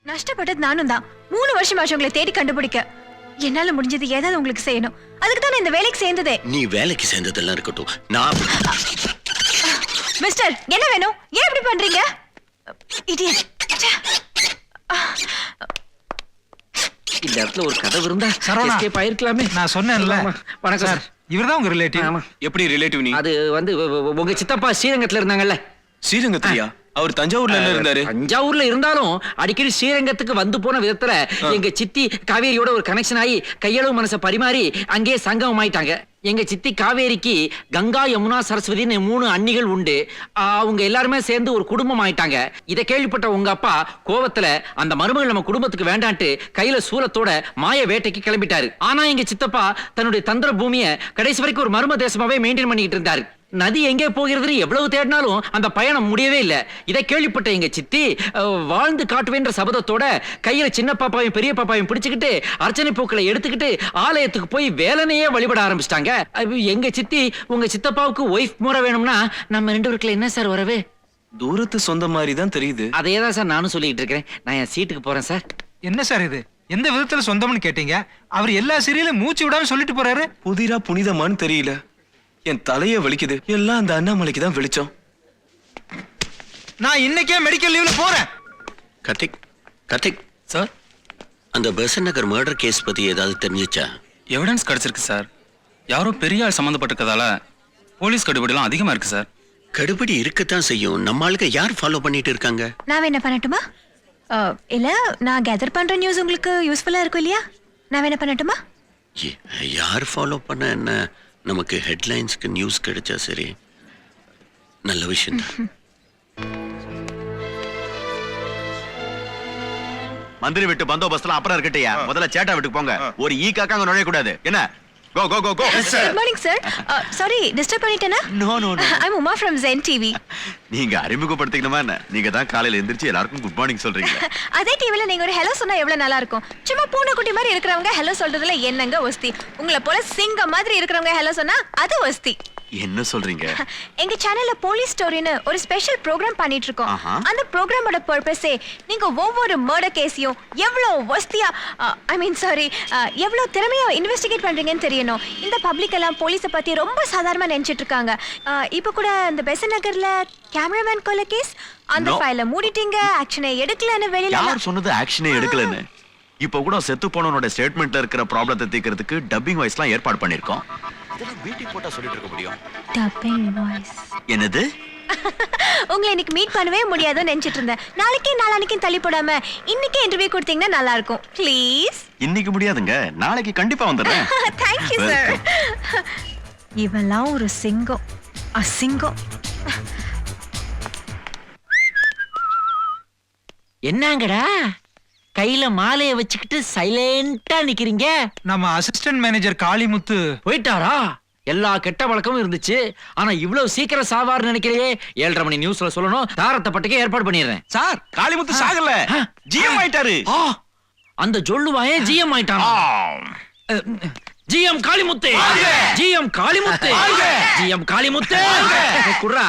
நஷ்டப்பட்டது நானும் தான். 3 வருஷமாச்சு உங்களை தேடி கண்டுபிடிக்க. என்னால முடிஞ்சது ஏதாவது உங்களுக்கு செய்யணும். அதுக்கு தான் இந்த வேலைக்கு சேர்ந்ததே. நீ வேலைக்கு சேர்ந்ததெல்லாம் இருக்கட்டும். நான் மிஸ்டர், என்ன வேணும்? ஏன் இப்படி பண்றீங்க? இடியட். இந்த இடத்துல ஒரு கதவு இருந்தா எஸ்கேப் ஆயிருக்கலாமே. நான் சொன்னேன்ல. வணக்கம் சார். இவர்தான் உங்க ரிலேட்டிவ். ஆமா. எப்படி ரிலேட்டிவ் நீ? அது வந்து உங்க சித்தப்பா ஸ்ரீரங்கத்துல இருந்தாங்கல்ல. ஸ்ரீரங்கத்தியா? அவர் தஞ்சாவூர்ல இருந்தாரு. தஞ்சாவூர்ல இருந்தாலும் அடிக்கடி ஸ்ரீரங்கத்துக்கு வந்து போன விதத்துல எங்க சித்தி காவேரியோட ஒரு கனெக்ஷன் ஆகி கையளவு மனசை பரிமாறி அங்கேயே சங்கமம் ஆயிட்டாங்க. எங்க சித்தி காவேரிக்கு கங்கா யமுனா சரஸ்வதினு 3 அண்ணிகள் உண்டு. அவங்க எல்லாருமே சேர்ந்து ஒரு குடும்பம் ஆயிட்டாங்க. இதை கேள்விப்பட்ட உங்க அப்பா கோவத்துல அந்த மருமகள் நம்ம குடும்பத்துக்கு வேண்டான்ட்டு கையில சூலத்தோட மாய வேட்டைக்கு கிளம்பிட்டாரு. ஆனா எங்க சித்தப்பா தன்னுடைய தந்திர பூமியை கடைசி வரைக்கும் ஒரு மர்ம தேசமாவே மெயின்டைன் பண்ணிட்டு இருந்தாரு. நதி எங்கே போகிறது எவ்வளவு தேடினாலும் அந்த பயணம் முடியவே இல்லை. இதை கேள்விப்பட்ட எங்க சித்தி வாழ்ந்து காட்டுவேன்ற சபதத்தோட கையில சின்ன பாப்பாவையும் பெரிய பாப்பாவையும் பிடிச்சுக்கிட்டு அர்ச்சனை பூக்களை எடுத்துக்கிட்டு ஆலயத்துக்கு போய் வேலனையே வழிபட ஆரம்பிச்சிட்டாங்க. எங்க சித்தி உங்க சித்தப்பாவுக்கு ஒய்ஃப் முறை வேணும்னா நம்ம 2 பேருக்குள்ள என்ன சார் வரவே? தூரத்து சொந்த மாதிரி தான் தெரியுது. அதே தான் சார் நானும் சொல்லிட்டு இருக்கிறேன். நான் என் சீட்டுக்கு போறேன் சார். என்ன சார் இது? எந்த விதத்துல சொந்தம்னு கேட்டீங்க? அவர் எல்லா சீரியலும் மூச்சு விடாம சொல்லிட்டு போறாரு. புதிரா புனிதமான்னு தெரியல. என் தலைய வலிக்குது. எல்லாம் அந்த அண்ணாமலைக்கு தான் வெளிச்சம். நான் இன்னைக்கே மெடிக்கல் லீவ்ல போறேன். கார்த்திக் சார், அந்த பெசன்ட் நகர் மர்டர் கேஸ் பத்தி ஏதாவது தெரிஞ்சுச்சா? எவிடன்ஸ் கிடைச்சிருக்கு சார். யாரோ பெரிய ஆள் சம்மந்தப்பட்டிருக்கதால போலீஸ் கடுபிடிலாம் அதிகமா இருக்கு சார். கடுபிடி இருக்கத்தான் செய்யும். நம்ம ஆளுங்க யார் ஃபாலோ பண்ணிட்டு இருக்காங்க? நான் என்ன பண்ணட்டுமா? இல்ல, நான் கேதர் பண்ற நியூஸ் உங்களுக்கு யூஸ்ஃபுல்லா இருக்கும் இல்லையா? நான் என்ன பண்ணட்டுமா? யார் ஃபாலோ பண்ண என்ன, நமக்கு ஹெட்லைன்ஸ்க்கு நியூஸ் கிடைச்சா சரி. நல்ல விஷயம் தான். மந்திரி விட்டு பந்தோபஸ்துலாம் அப்புறம் இருக்கட்டையா, முதல்ல சேட்டா வீட்டுக்கு போங்க. ஒரு ஈ காக்கா அங்க நுழைய கூடாது. என்ன? Go, go, go, go. Good morning, sir. Sorry, disturb பண்ணிட்டேனா? No. I'm Uma from Zen TV. நீங்க அறிமுகப்படுத்திக்கணுமா என்ன? நீங்க தான் காலையில எந்திரிச்சு எல்லாருக்கும் குட் மார்னிங் சொல்றீங்க. அதே டிவில நீங்க ஒரு ஹலோ சொன்னா எவ்வளவு நல்லா இருக்கும். சும்மா பூனைக்குட்டி மாதிரி இருக்கிறவங்க ஹலோ சொல்றதுல என்னங்க ஒஸ்தி? உங்களை போல சிங்கம் மாதிரி இருக்கிறவங்க ஹலோ சொன்னா அது ஒஸ்தி. என்ன சொல்றீங்க? எங்க சேனல்ல போலீஸ் ஸ்டோரின்னு ஒரு ஸ்பெஷல் ப்ரோக்ராம் பண்ணிட்டு இருக்கோம். அந்த ப்ரோக்ராமோட பர்பஸே நீங்க ஒவ்வொரு மர்டர் கேஸையும் எவ்வளவு வஸ்தியா எவ்வளவு திறமையா இன்வெஸ்டிகேட் பண்றீங்கன்னு தெரியணும். இந்த பப்ளிக் எல்லாம் போலீஸை பத்தி ரொம்ப சாதாரணமா நினைச்சிட்டு இருக்காங்க. இப்ப கூட இந்த பெசன்ட் நகர்ல கேமராமேன் கொலை கேஸ், அந்த ஃபைலை மூடிட்டீங்க, ஆக்ஷனே எடுக்கலன்னு வெளியில. யார் சொன்னது ஆக்ஷனே எடுக்கலன்னு? இப்ப கூட செத்து போனவனோட ஸ்டேட்மெண்ட்ல இருக்கிற ப்ராப்ளத்தை தீர்க்கிறதுக்கு டப்பிங் வாய்ஸ்லாம் ஏற்பாடு பண்ணிருக்கோம். இதெல்லாம் மீட்டிங் போட்டா சொல்லிட்டு இருக்க முடியும். டப்பிங் வாய்ஸ் என்னது? உங்களை இன்னைக்கு மீட் பண்ணவே முடியாதுன்னு நினைச்சிட்டு இருந்தேன். நாளைக்கு தள்ளி போடாம இன்னைக்கே இன்டர்வியூ கொடுத்தீங்கன்னா நல்லா இருக்கும். ப்ளீஸ். இன்னைக்கு முடியாதுங்க, நாளைக்கு கண்டிப்பா வந்துடுறேன். Thank you sir. இவெல்லாம் ஒரு சிங்கம், அசிங்கம். என்னங்கடா கையில மாலைய வச்சுக்கிட்டு சைலண்டா நிக்கிறீங்க? நம்ம அசிஸ்டன்ட் மேனேஜர் காளிமுத்து போயிட்டாரா? எல்லா கெட்ட வழக்கமும் இருந்துச்சு, ஆனா இவ்வளவு சீக்கிரம் சாவார்னு நினைக்கிறே. 7:30 மணி நியூஸ்ல சொல்லணும். தாரத்தை பட்டுக்கே ஏற்பாடு பண்ணிடுறேன். சார், காளிமுத்து சாகல, ஜிஎம் ஆயிட்டாரு. அந்த ஜொல்லுவாயே ஜிஎம் ஆயிட்டான். GM Kalimuthu, GM Kalimuthu, GM Kalimuthu குர்ரா.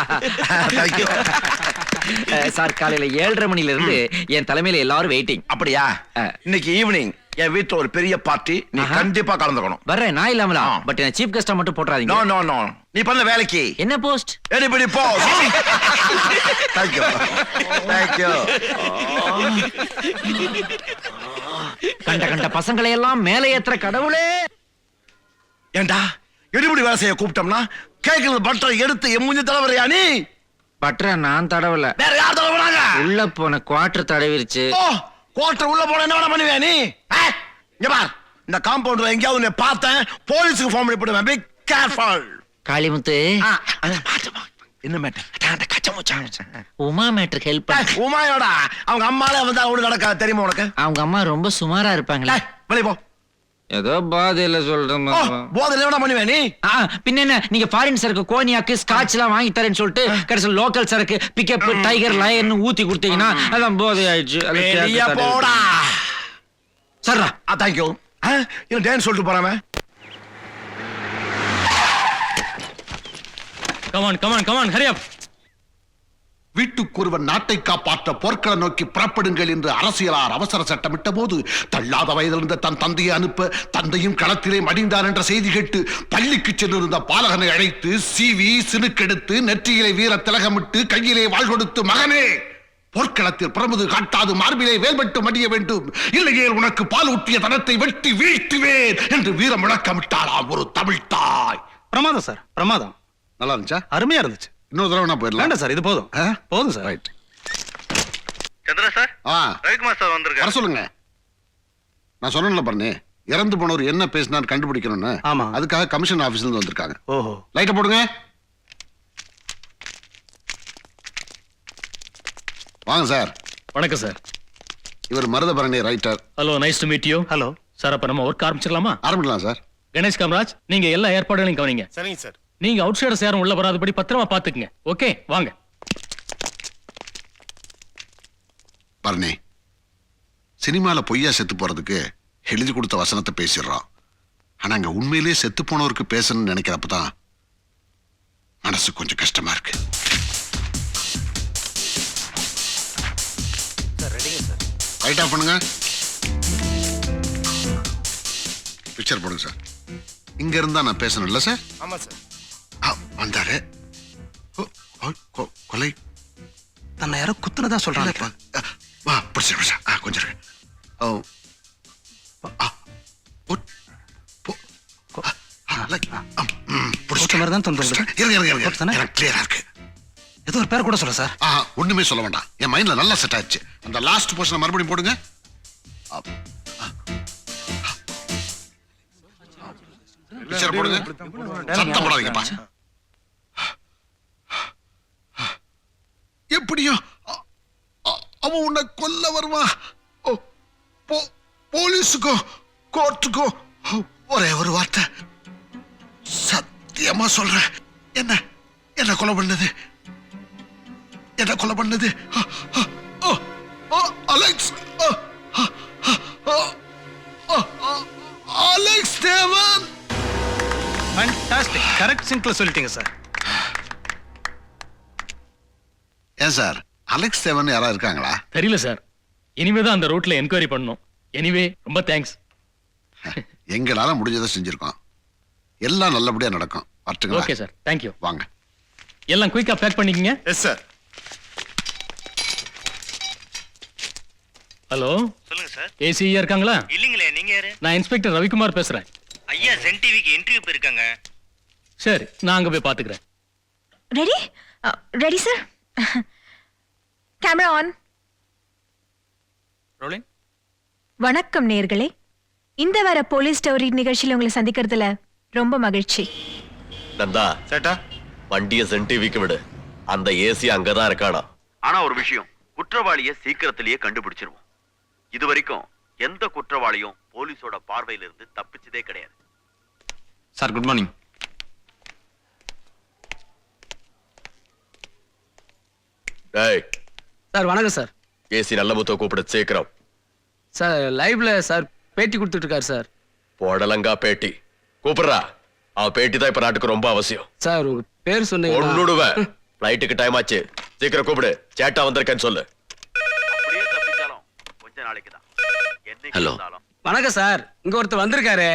சார், காலையில 7:30 மணில இருந்து என் தலைமையில எல்லாரும் வெயிட்டிங். அப்படியா? இன்னைக்கு ஈவினிங் என் வீட்டுல ஒரு பெரிய பார்ட்டி, நீ கண்டிப்பா கலந்துக்கணும். வர்றேன், நான் இல்லாமலா? பட் என்ன சீஃப் கெஸ்டா மட்டும் போட்றாதீங்க. நோ, நீ பண்ண வேலைக்கு என்ன post? Anybody post. Thank you. கண்ட பசங்களை எல்லாம் மேலே ஏத்துற கடவுளே. ஏண்டா எடுபடி வேலை செய்ய கூப்பிட்டோம்னா கேக்குறது பட்டர் எடுத்து என் மூஞ்சி தடவறியா நீ? பட்டரை நான் தடவல, வேற யார் தடவறாங்க? உள்ள போன குவார்டர் தடவிருச்சு. குவார்டர் உள்ள போன என்ன பண்ணுவே நீ? இங்க பார், இந்த காம்பவுண்ட்ல எங்கயாவது உன்னை பார்த்தேன், போலீஸ்க்கு ஃபோன் பண்ணி போடுவேன். Be careful. காளிமுத்து, என்ன மேட்டர்? அந்த கச்சமுச்சா உமா மேட்டருக்கு ஹெல்ப் பண்ணு. உமாயோட அவங்க அம்மாலே வந்து அவனு நடக்க தெரியுமா உனக்கு? அவங்க அம்மா ரொம்ப சுமாரா இருப்பாங்களே. வெளிய போ. ஏதோ பாதையில சொல்றேன். போதையில என்ன பண்ணுவே நீ? பின்ன என்ன, நீங்க ஃபாரின் சரக்கு கோனியாக்கு ஸ்காட்ச் எல்லாம் வாங்கி தரேன்னு சொல்லிட்டு கடைசியில் லோக்கல் சரக்கு பிக்கப் டைகர் லயன் ஊத்தி கொடுத்தீங்கன்னா அதான் போதை ஆயிடுச்சு. போடா சர்ரா. தேங்க்யூ. என்ன டான்ஸ் சொல்லிட்டு போறாம? Come on, hurry up. வீட்டுக்கொருவன் நாட்டை காப்பாற்ற போர்க்கள நோக்கி புறப்படுங்கள் என்று அரசியலார் அவசர சட்டமிட்ட போது தள்ளாத வயதிலிருந்த தன் தந்தையை அனுப்ப தந்தையும் களத்திலே மடிந்தார் என்ற செய்தி கேட்டு பள்ளிக்கு சென்றிருந்த பாலகனை அழைத்து சீவி சினுக்கெடுத்து நெற்றியிலே வீர திலகமிட்டு கையிலே வாழ் கொடுத்து மகனே போர்க்களத்தில் பிரமது காட்டாது மார்பிலே வேல்பட்டு மடிய வேண்டும், இல்லையே உனக்கு பால் ஊட்டிய தனத்தை வெட்டி வீழ்த்துவேன் என்று வீர முழக்கமிட்டாளாம் ஒரு தமிழ் தாய். பிரமாதம் சார், பிரமாதம். நல்லா இருந்துச்சா? அருமையா இருந்துச்சு. இன்னொரு தடவை நான் போயிடலாம். வேண்டாம் சார், இது போதும். போதும் சார். ரைட். சந்திரா சார், ஆ ரவிக்குமார் சார் வர வந்திருக்காரு. சொல்லுங்க. நான் சொன்னேன்ல பண்ணு, இறந்து போனவர் என்ன பேசினார் கண்டுபிடிக்கணும்னு. ஆமா. அதுக்காக கமிஷன் ஆபீஸ்ல இருந்து வந்திருக்காங்க. ஓஹோ. லைட்ட போடுங்க. வாங்க சார். வணக்கம் சார். இவர் Marudhabharani writer. Hello, nice to meet you. Hello sir, அப்ப நம்ம ஒர்க் ஆரம்பிச்சிடலாமா? ஆரம்பிக்கலாம் சார். கணேஷ் காமராஜ், நீங்க எல்லா ஏற்பாடுகளையும் கவனிங்க. சரிங்க சார். நீங்க அவுட் சைடர்ஸ் யாரும் உள்ள வராதபடி பத்திரமா பாத்துக்குங்க. ஓகே, வாங்க. பரணி, சினிமால பொய்யா செத்து போறதுக்கு எழுதி கொடுத்த வசனத்தை பேசிடுறோம். ஆனா அங்க உண்மையிலேயே செத்து போனவருக்கு பேசணும்னு நினைக்கிறப்பதான் மனசு கொஞ்சம் கஷ்டமா இருக்கு. ரைட் ஆஃப் பண்ணுங்க. பிக்சர் போடுங்க சார். இங்க இருந்தா நான் பேசணும் இல்ல சார்? ஆமா சார். வந்தாரு. கொலை தன்னை யாரோ குத்துனதா சொல்றாங்க. கொஞ்சம் இருக்கு. ஏதோ ஒரு பேர் கூட சொல்ல சார். ஒண்ணுமே சொல்ல வேண்டாம், என் மைண்ட்ல நல்லா செட் ஆச்சு. அந்த லாஸ்ட் போர்ஷன் மறுபடியும் போடுங்க. போடுங்க, சத்தம் போடாதீங்கப்பா. எப்படியோ அவன் உன்னை கொல்ல வருவான். போலீஸுக்கும் கோர்ட்டுக்கும் ஒரே ஒரு வார்த்தை, சத்தியமா சொல்றேன், என்ன என்ன கொலை பண்ணது, என்ன கொலை பண்ணது அலெக்ஸ், அலெக்ஸ் தேவன். ஃபேண்டாஸ்டிக், கரெக்ட் சிங்க்ல சொல்லிட்டீங்க சார். ஏன் சார், அலெக்ஸ் தேவன் யாரா இருக்காங்களா? தெரியல சார், இனிமே தான் அந்த ரூட்ல என்கொயரி பண்ணணும். எனிவே, ரொம்ப தேங்க்ஸ். எங்களால முடிஞ்சதை செஞ்சிருக்கோம். எல்லாம் நல்லபடியா நடக்கும். வரட்டுங்களா? Okay sir, thank you. வாங்க. எல்லாம் குயிக்கா பேக் பண்ணிக்கங்க. Yes sir. ஹலோ, சொல்லுங்க சார். ஏசியா இருக்காங்களா? இல்லீங்களே, நீங்க யாரு? நான் இன்ஸ்பெக்டர் ரவிக்குமார் பேசுறேன். ஐயா ஜென் டிவிக்கு இன்டர்வியூ போயிருக்காங்க. சரி, நான் அங்க போய் பாத்துக்கிறேன். Ready? Ready sir. Camera on. Rolling. வணக்கம் நேயர்களே. இந்த வார போலீஸ் ஸ்டோரி நிகழ்ச்சியில உங்களை சந்திக்கிறதுல ரொம்ப மகிழ்ச்சி. நந்தா சேட்டா, வண்டிய சென் டிவிக்கு விடு. அந்த ஏசி அங்கதான் இருக்கானா. ஆனா ஒரு விஷயம், குற்றவாளிய சீக்கிரத்திலேயே கண்டுபிடிச்சிருவோம். இது வரைக்கும் எந்த குற்றவாளியும் போலீஸோட பார்வையில இருந்து தப்பிச்சதே கிடையாது. Sir, good morning. டேய் சார் வணக்கம் சார். ஏசி நல்ல முத்த கூப்பிட சீக்கிரம். சார் லைவ்ல சார் பேட்டி கொடுத்துட்டு இருக்காரு சார். போடலங்கா பேட்டி கூப்பிடுறா. அவன் பேட்டி தான் இப்ப நாட்டுக்கு ரொம்ப அவசியம். சார் உங்க பேர் சொன்னீங்க. ஒன்னுடுவேன். ஃளைட்டுக்கு டைம் ஆச்சு, சீக்கிரம் கூப்பிடு. சேட்டா வந்திருக்கேன்னு சொல்லு. அப்படியே தப்பிச்சாலும் கொஞ்ச நாளைக்கு தான். ஹலோ. வணக்கம் சார், இங்க ஒருத்தர் வந்திருக்காரு.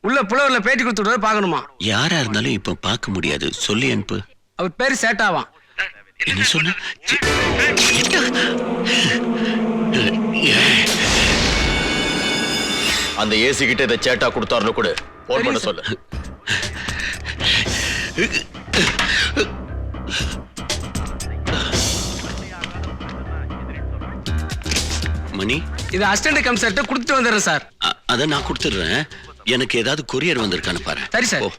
உள்ள புலவர்ல பேட்டி கொடுத்துட்டு பார்க்கணுமா? யாரா இருந்தாலும் இப்ப பார்க்க முடியாது, சொல்லி அனுப்பு. அவர் பேரு சேட்டாவான். என்ன சொன்ன? அந்த ஏசி கிட்ட இதை சேட்டா கொடுத்தாருன்னு கூட போன் பண்ண சொல்லு. மணி, இது அசிஸ்டன்ட் கமிஷனர்ட்ட கொடுத்துட்டு வந்துடுறேன் சார். அத நான் கொடுத்துடுறேன். எனக்கு ஏதாவது கொரியர் வந்திருக்கான்னு பாரு. சரி சார். ஓ.